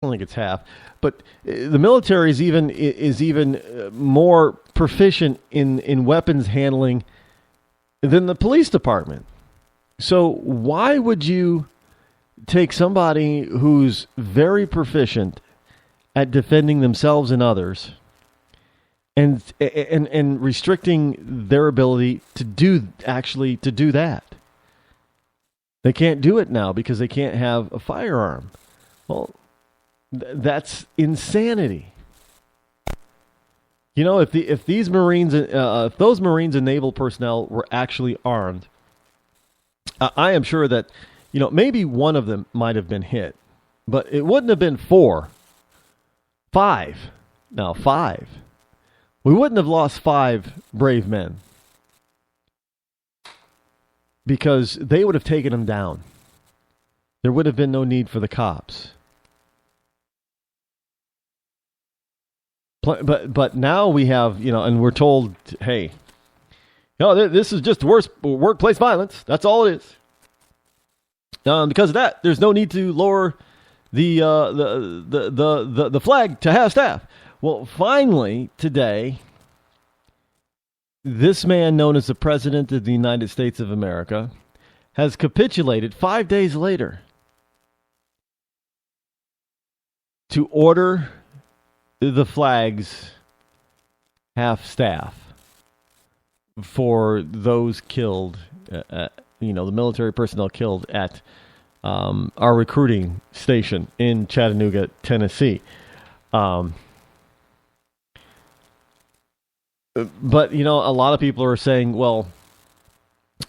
don't think it's half, but the military is even more proficient in weapons handling than the police department. So why would you take somebody who's very proficient at defending themselves and others and restricting their ability to do that? They can't do it now because they can't have a firearm. Well, that's insanity. You know, if these Marines, if those Marines and naval personnel were actually armed, I am sure that, maybe one of them might have been hit, but it wouldn't have been 4, 5. Now 5. We wouldn't have lost 5 brave men because they would have taken them down. There would have been no need for the cops. But now we have, and we're told, hey, this is just workplace violence. That's all it is. Because of that, there's no need to lower the flag to half staff. Well, finally today, this man known as the President of the United States of America has capitulated 5 days later to order the flags half staff for those killed, the military personnel killed at our recruiting station in Chattanooga, Tennessee. But, a lot of people are saying, well,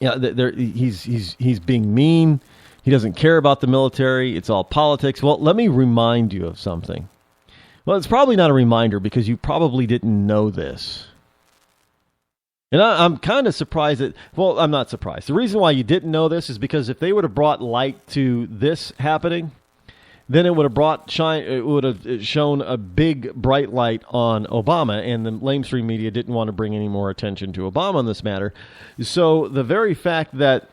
he's being mean. He doesn't care about the military. It's all politics. Well, let me remind you of something. Well, it's probably not a reminder because you probably didn't know this. And I'm kind of surprised that, well, I'm not surprised. The reason why you didn't know this is because if they would have brought light to this happening, then it would have shown a big bright light on Obama, and the lamestream media didn't want to bring any more attention to Obama on this matter. So the very fact that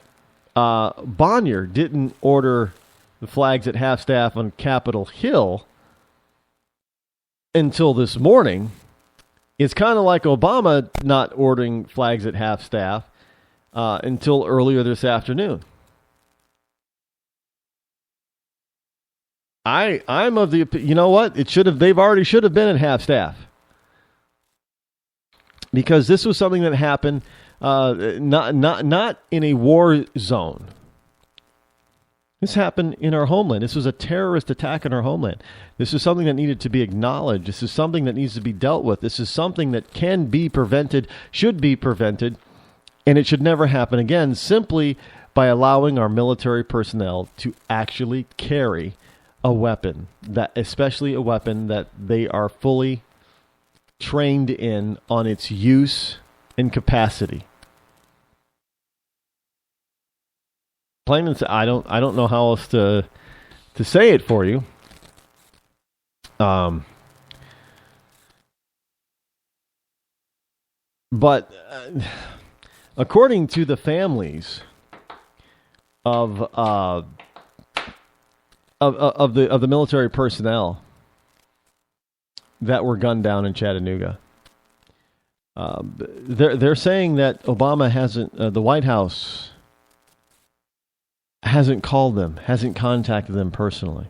Bonnier didn't order the flags at half staff on Capitol Hill until this morning, it's kind of like Obama not ordering flags at half staff until earlier this afternoon. I'm of the, you know what? They've already should have been at half staff, because this was something that happened not in a war zone. This happened in our homeland. This was a terrorist attack in our homeland. This is something that needed to be acknowledged. This is something that needs to be dealt with. This is something that can be prevented, should be prevented, and it should never happen again, simply by allowing our military personnel to actually carry a weapon, especially a weapon that they are fully trained in on its use and capacity. Plain and simple, I don't know how else to say it for you. But according to the families of the military personnel that were gunned down in Chattanooga, they're saying that Obama hasn't, the White House hasn't called them, hasn't contacted them personally.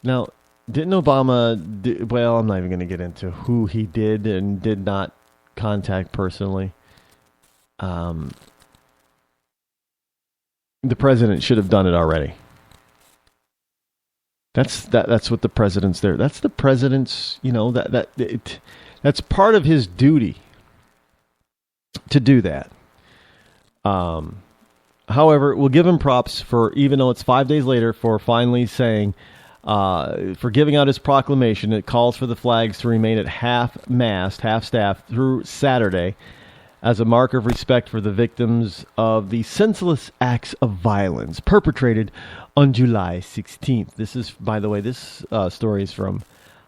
Now, didn't Obama, well, I'm not even going to get into who he did and did not contact personally. The president should have done it already. That's what the president's there. That's the president's, that's part of his duty to do that. However, we'll give him props for, even though it's 5 days later, for finally saying, for giving out his proclamation. It calls for the flags to remain at half-mast, half-staff through Saturday as a mark of respect for the victims of the senseless acts of violence perpetrated on July 16th. This is, by the way, this story is from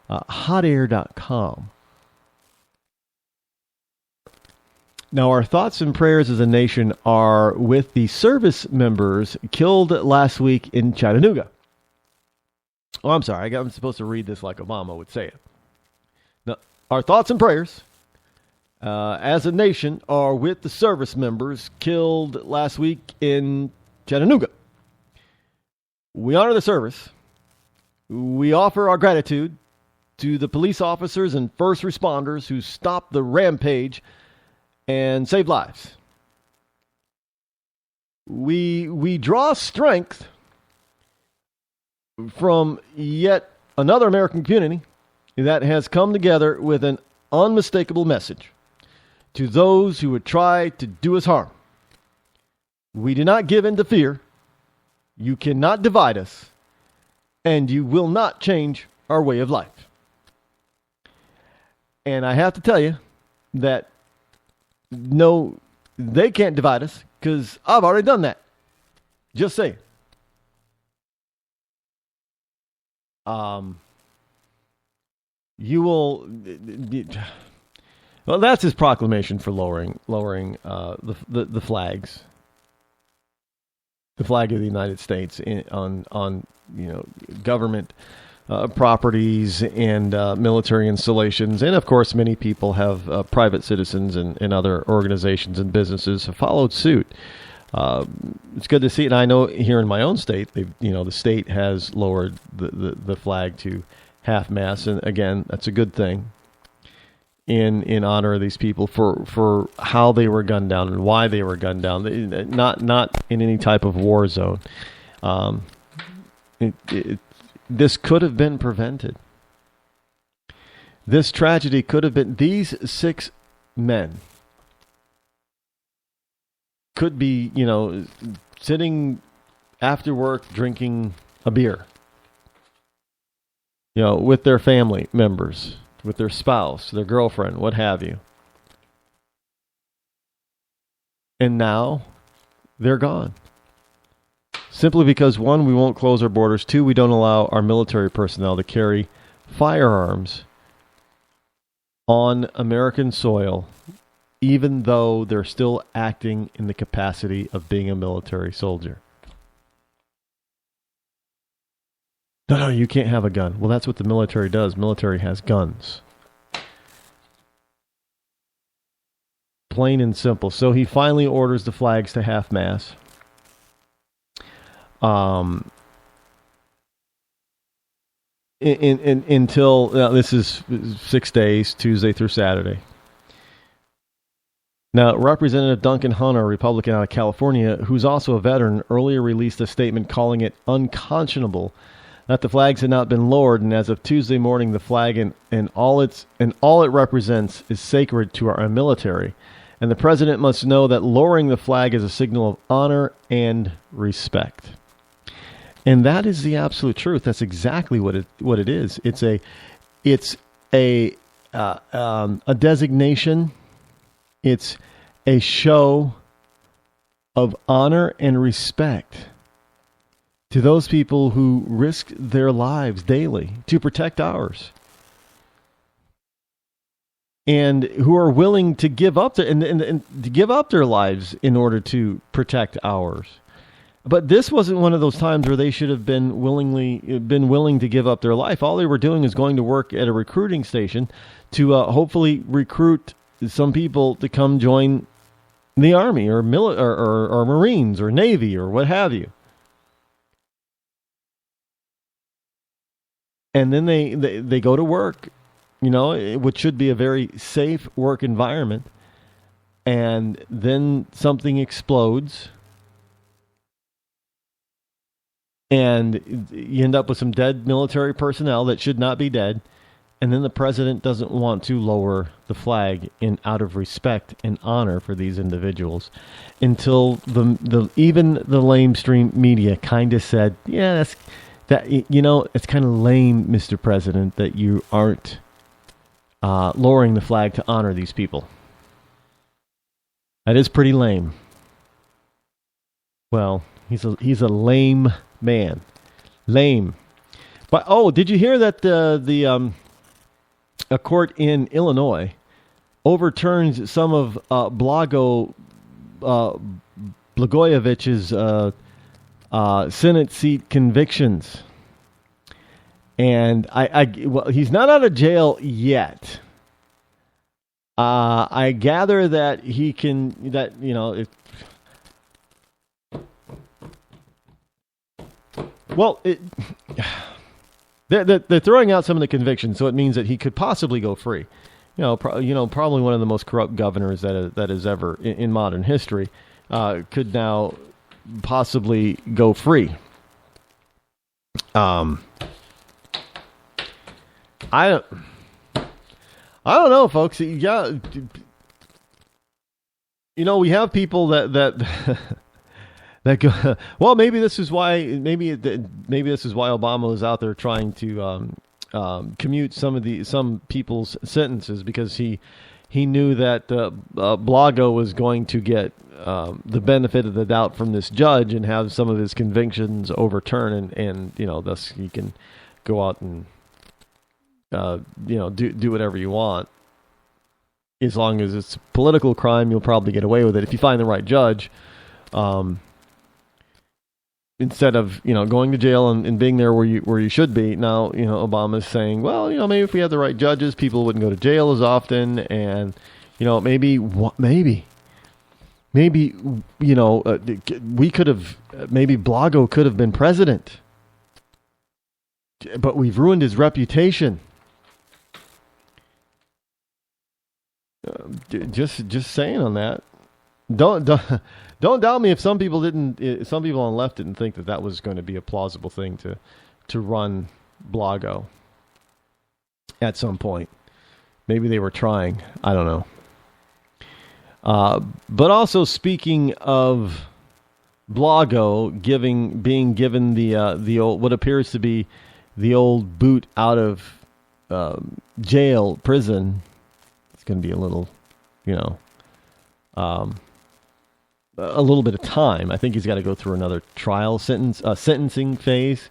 hotair.com. Now, our thoughts and prayers as a nation are with the service members killed last week in Chattanooga. Oh, I'm sorry. I'm supposed to read this like Obama would say it. Now, our thoughts and prayers as a nation are with the service members killed last week in Chattanooga. We honor the service. We offer our gratitude to the police officers and first responders who stopped the rampage and saved lives. We draw strength from yet another American community that has come together with an unmistakable message to those who would try to do us harm. We do not give in to fear. You cannot divide us, and you will not change our way of life. And I have to tell you that no, they can't divide us because I've already done that. Just saying. You will. Well, that's his proclamation for lowering the flags, the flag of the United States on government properties and military installations, and of course, many people have private citizens and other organizations and businesses have followed suit. It's good to see, and I know here in my own state, the state has lowered the flag to half mast, and again, that's a good thing. In honor of these people for how they were gunned down and why they were gunned down, not in any type of war zone. This could have been prevented. This tragedy could have been. These 6 men could be, sitting after work drinking a beer, with their family members, with their spouse, their girlfriend, what have you. And now they're gone. Simply because, 1, we won't close our borders. 2, we don't allow our military personnel to carry firearms on American soil, even though they're still acting in the capacity of being a military soldier. No, you can't have a gun. Well, that's what the military does. Military has guns. Plain and simple. So he finally orders the flags to half-mast. Until this is 6 days, Tuesday through Saturday. Now, Representative Duncan Hunter, a Republican out of California, who's also a veteran, earlier released a statement calling it unconscionable that the flags had not been lowered, and as of Tuesday morning, the flag and all it represents is sacred to our military, and the president must know that lowering the flag is a signal of honor and respect. And that is the absolute truth. That's exactly what it is. It's a designation. It's a show of honor and respect to those people who risk their lives daily to protect ours, and who are willing to give up and to give up their lives in order to protect ours. But this wasn't one of those times where they should have been willing to give up their life. All they were doing is going to work at a recruiting station to hopefully recruit some people to come join the Army or Marines or Navy or what have you. And then they go to work, which should be a very safe work environment. And then something explodes. And you end up with some dead military personnel that should not be dead. And then the president doesn't want to lower the flag out of respect and honor for these individuals, until even the lamestream media kind of said, yeah, it's kind of lame, Mr. President, that you aren't lowering the flag to honor these people. That is pretty lame. Well, he's a lame man. Lame. But did you hear that a court in Illinois overturns some of Blagojevich's Senate seat convictions? And well, he's not out of jail yet. I gather that he can, they're throwing out some of the convictions, so it means that he could possibly go free. Probably one of the most corrupt governors that is ever in modern history could now possibly go free. I don't know, folks. Yeah, we have people that that go. Well, maybe this is why. Maybe this is why Obama is out there trying to commute some people's sentences, because he knew that Blago was going to get the benefit of the doubt from this judge and have some of his convictions overturned, and thus he can go out and do whatever you want. As long as it's a political crime, you'll probably get away with it if you find the right judge. Instead of going to jail and being there where you should be. Now Obama's saying, well, maybe if we had the right judges, people wouldn't go to jail as often, and maybe we could have, maybe Blago could have been president, but we've ruined his reputation. Just saying on that. Don't doubt me if some people on the left didn't think that was going to be a plausible thing to run Blago at some point. Maybe they were trying. I don't know. But also, speaking of Blago being given the old, what appears to be the old boot out of prison, it's going to be a little, a little bit of time. I think he's got to go through another sentencing phase,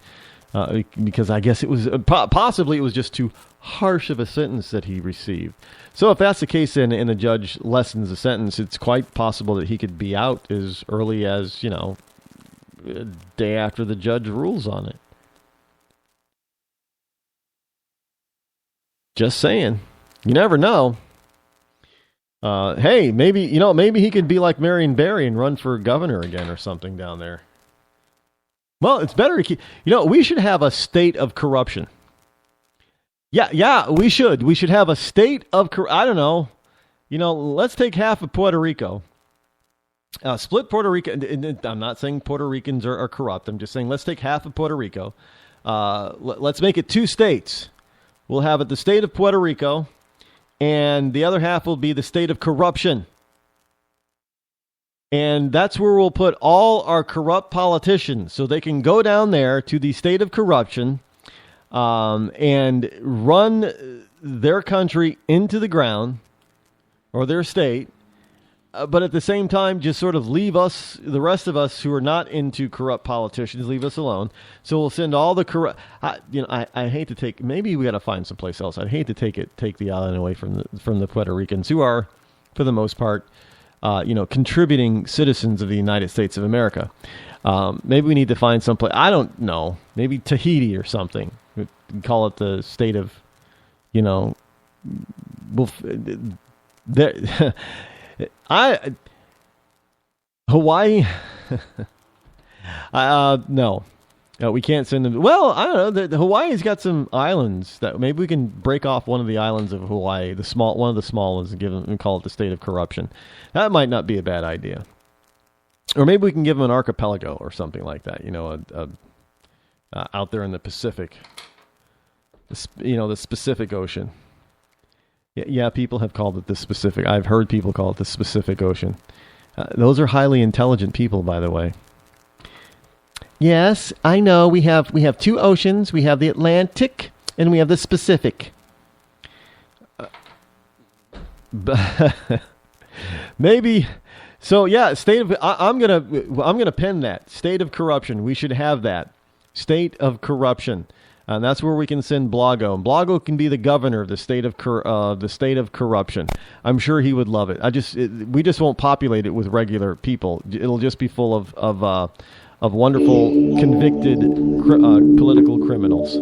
because I guess it was possibly it was just too harsh of a sentence that he received. So if that's the case, and the judge lessens the sentence, it's quite possible that he could be out as early as a day after the judge rules on it. Just saying, you never know. Hey, maybe he could be like Marion Barry and run for governor again or something down there. Well, it's better to keep, we should have a state of corruption. Yeah, we should. We should have a state of, I don't know, let's take half of Puerto Rico. Split Puerto Rico. I'm not saying Puerto Ricans are corrupt. I'm just saying let's take half of Puerto Rico. Let's make it two states. We'll have it the state of Puerto Rico, and the other half will be the state of corruption. And that's where we'll put all our corrupt politicians, so they can go down there to the state of corruption and run their country into the ground, or their state, but at the same time just sort of leave us, the rest of us who are not into corrupt politicians, leave us alone. So we'll send all the corrupt. I hate to take. Maybe we got to find someplace else. I'd hate to take the island away from the Puerto Ricans, who are, for the most part, contributing citizens of the United States of America. Maybe we need to find someplace. I don't know. Maybe Tahiti or something. We call it the state of, Hawaii. No, we can't send them. Well, I don't know. Hawaii's got some islands that maybe we can break off one of the islands of Hawaii, one of the small ones, and call it the state of corruption. That might not be a bad idea. Or maybe we can give them an archipelago or something like that. Out there in the Pacific. The Pacific Ocean. Yeah, people have called it the Pacific. I've heard people call it the Pacific Ocean. Those are highly intelligent people, by the way. Yes, I know. We have two oceans. We have the Atlantic and we have the Pacific. Maybe. So yeah, I'm gonna pen that state of corruption. We should have that state of corruption. And that's where we can send Blago. And Blago can be the governor of the state of corruption. I'm sure he would love it. We just won't populate it with regular people. It'll just be full of wonderful convicted political criminals.